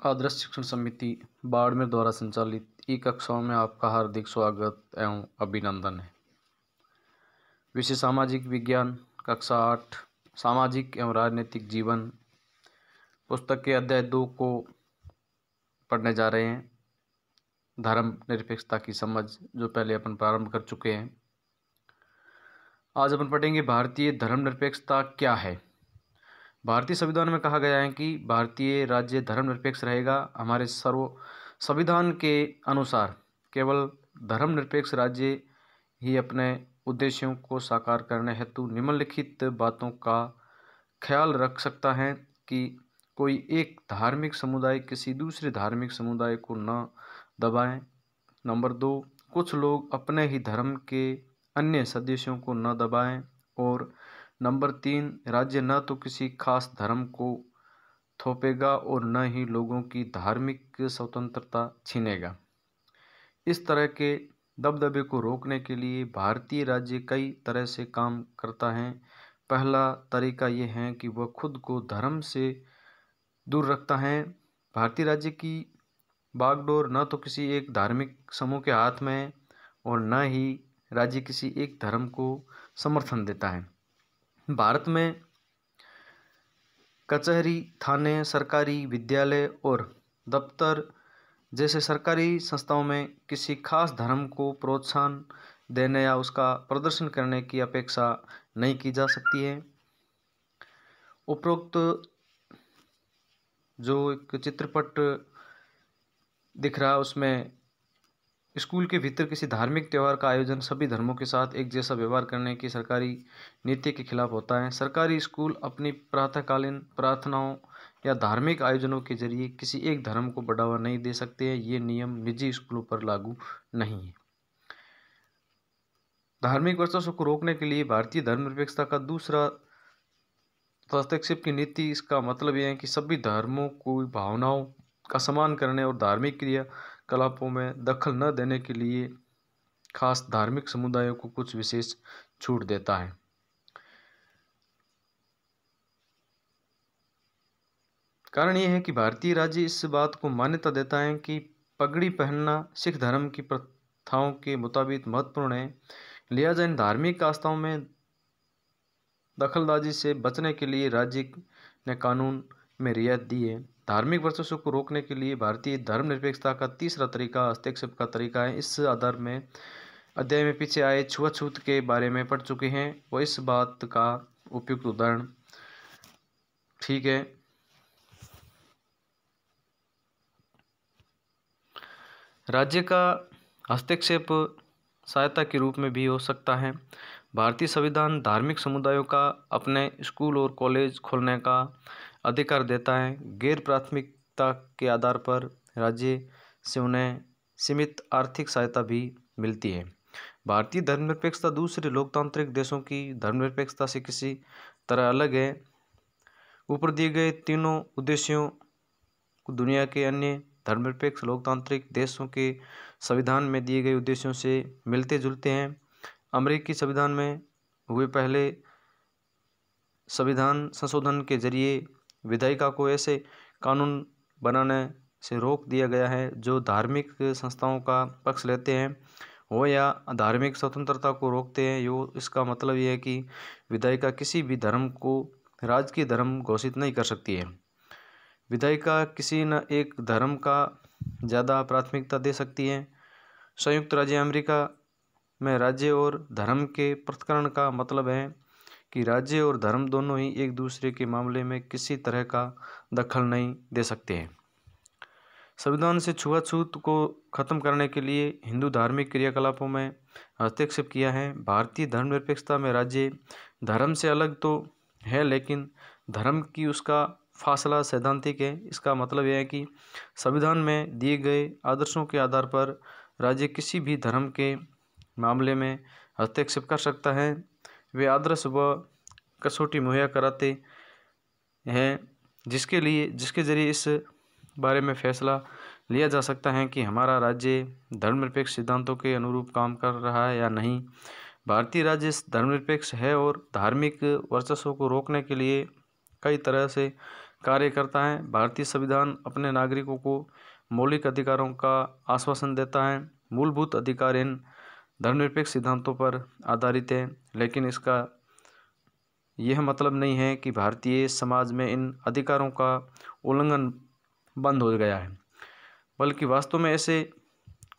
आदर्श शिक्षण समिति बाड़मेर द्वारा संचालित ई कक्षाओं में आपका हार्दिक स्वागत एवं अभिनंदन है। विषय सामाजिक विज्ञान, कक्षा 8 सामाजिक एवं राजनीतिक जीवन, पुस्तक के अध्याय 2 को पढ़ने जा रहे हैं। धर्म निरपेक्षता की समझ, जो पहले अपन प्रारंभ कर चुके हैं। आज अपन पढ़ेंगे भारतीय धर्मनिरपेक्षता क्या है। भारतीय संविधान में कहा गया है कि भारतीय राज्य धर्मनिरपेक्ष रहेगा। हमारे संविधान के अनुसार केवल धर्मनिरपेक्ष राज्य ही अपने उद्देश्यों को साकार करने हेतु निम्नलिखित बातों का ख्याल रख सकता है कि कोई एक धार्मिक समुदाय किसी दूसरे धार्मिक समुदाय को न दबाएं। नंबर 2, कुछ लोग अपने ही धर्म के अन्य सदस्यों को न दबाएं। और नंबर 3, राज्य न तो किसी खास धर्म को थोपेगा और न ही लोगों की धार्मिक स्वतंत्रता छीनेगा। इस तरह के दबदबे को रोकने के लिए भारतीय राज्य कई तरह से काम करता है। पहला तरीका ये है कि वह खुद को धर्म से दूर रखता है। भारतीय राज्य की बागडोर न तो किसी एक धार्मिक समूह के हाथ में है और न ही राज्य किसी एक धर्म को समर्थन देता है। भारत में कचहरी, थाने, सरकारी विद्यालय और दफ्तर जैसे सरकारी संस्थाओं में किसी खास धर्म को प्रोत्साहन देने या उसका प्रदर्शन करने की अपेक्षा नहीं की जा सकती है। उपरोक्त जो एक चित्रपट दिख रहा है उसमें स्कूल के भीतर किसी धार्मिक त्यौहार का आयोजन सभी धर्मों के साथ एक जैसा व्यवहार करने की सरकारी नीति के खिलाफ होता है। सरकारी स्कूल अपनी प्रातःकालीन प्रार्थनाओं या धार्मिक आयोजनों के जरिए किसी एक धर्म को बढ़ावा नहीं दे सकते हैं। ये नियम निजी स्कूलों पर लागू नहीं है। धार्मिक वर्चस्व को रोकने के लिए भारतीय धर्मनिरपेक्षता का दूसरा हस्तक्षेप की नीति, इसका मतलब यह है कि सभी धर्मों को भावनाओं का सम्मान करने और धार्मिक क्रियाकलापों में दखल न देने के लिए खास धार्मिक समुदायों को कुछ विशेष छूट देता है। कारण यह है कि भारतीय राज्य इस बात को मान्यता देता है कि पगड़ी पहनना सिख धर्म की प्रथाओं के मुताबिक महत्वपूर्ण है। लिहाजा इन धार्मिक आस्थाओं में दखलंदाजी से बचने के लिए राज्य ने कानून में रियायत दी है। धार्मिक वर्चस्व को रोकने के लिए भारतीय धर्मनिरपेक्षता का तीसरा तरीका हस्तक्षेप का तरीका है। इस आधार में अध्याय में पीछे आए छुआछूत के बारे में पढ़ चुके हैं, वो इस बात का उपयुक्त उदाहरण ठीक है। राज्य का हस्तक्षेप सहायता के रूप में भी हो सकता है। भारतीय संविधान धार्मिक समुदायों का अपने स्कूल और कॉलेज खोलने का अधिकार देता है। गैर प्राथमिकता के आधार पर राज्य से उन्हें सीमित आर्थिक सहायता भी मिलती है। भारतीय धर्मनिरपेक्षता दूसरे लोकतांत्रिक देशों की धर्मनिरपेक्षता से किसी तरह अलग है। ऊपर दिए गए तीनों उद्देश्यों को दुनिया के अन्य धर्मनिरपेक्ष लोकतांत्रिक देशों के संविधान में दिए गए उद्देश्यों से मिलते जुलते हैं। अमेरिकी संविधान में हुए पहले संविधान संशोधन के जरिए विधायिका को ऐसे कानून बनाने से रोक दिया गया है जो धार्मिक संस्थाओं का पक्ष लेते हैं हो या धार्मिक स्वतंत्रता को रोकते हैं। इसका मतलब यह है कि विधायिका किसी भी धर्म को राजकीय धर्म घोषित नहीं कर सकती है। विधायिका किसी न एक धर्म का ज़्यादा प्राथमिकता दे सकती है। संयुक्त राज्य अमेरिका में राज्य और धर्म के पृथक्करण का मतलब है कि राज्य और धर्म दोनों ही एक दूसरे के मामले में किसी तरह का दखल नहीं दे सकते हैं। संविधान से छुआछूत को खत्म करने के लिए हिंदू धार्मिक क्रियाकलापों में हस्तक्षेप किया है। भारतीय धर्मनिरपेक्षता में राज्य धर्म से अलग तो है, लेकिन धर्म की उसका फासला सैद्धांतिक है। इसका मतलब यह है कि संविधान में दिए गए आदर्शों के आधार पर राज्य किसी भी धर्म के मामले में हस्तक्षेप कर सकता है। वे आदर्श व कसौटी मुहैया कराते हैं जिसके जरिए इस बारे में फैसला लिया जा सकता है कि हमारा राज्य धर्मनिरपेक्ष सिद्धांतों के अनुरूप काम कर रहा है या नहीं। भारतीय राज्य धर्मनिरपेक्ष है और धार्मिक वर्चस्व को रोकने के लिए कई तरह से कार्य करता है। भारतीय संविधान अपने नागरिकों को मौलिक अधिकारों का आश्वासन देता है। मूलभूत अधिकार इन धर्मनिरपेक्ष सिद्धांतों पर आधारित है, लेकिन इसका यह मतलब नहीं है कि भारतीय समाज में इन अधिकारों का उल्लंघन बंद हो गया है, बल्कि वास्तव में ऐसे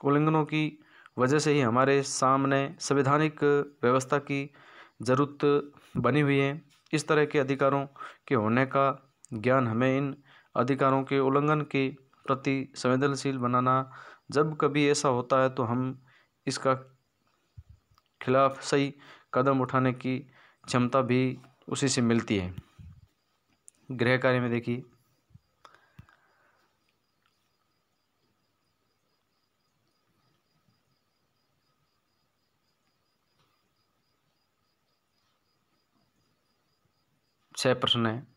उल्लंघनों की वजह से ही हमारे सामने संवैधानिक व्यवस्था की जरूरत बनी हुई है। इस तरह के अधिकारों के होने का ज्ञान हमें इन अधिकारों के उल्लंघन के प्रति संवेदनशील बनाना, जब कभी ऐसा होता है तो हम इसका खिलाफ सही कदम उठाने की क्षमता भी उसी से मिलती है। गृह कार्य में देखिए, छह प्रश्न है।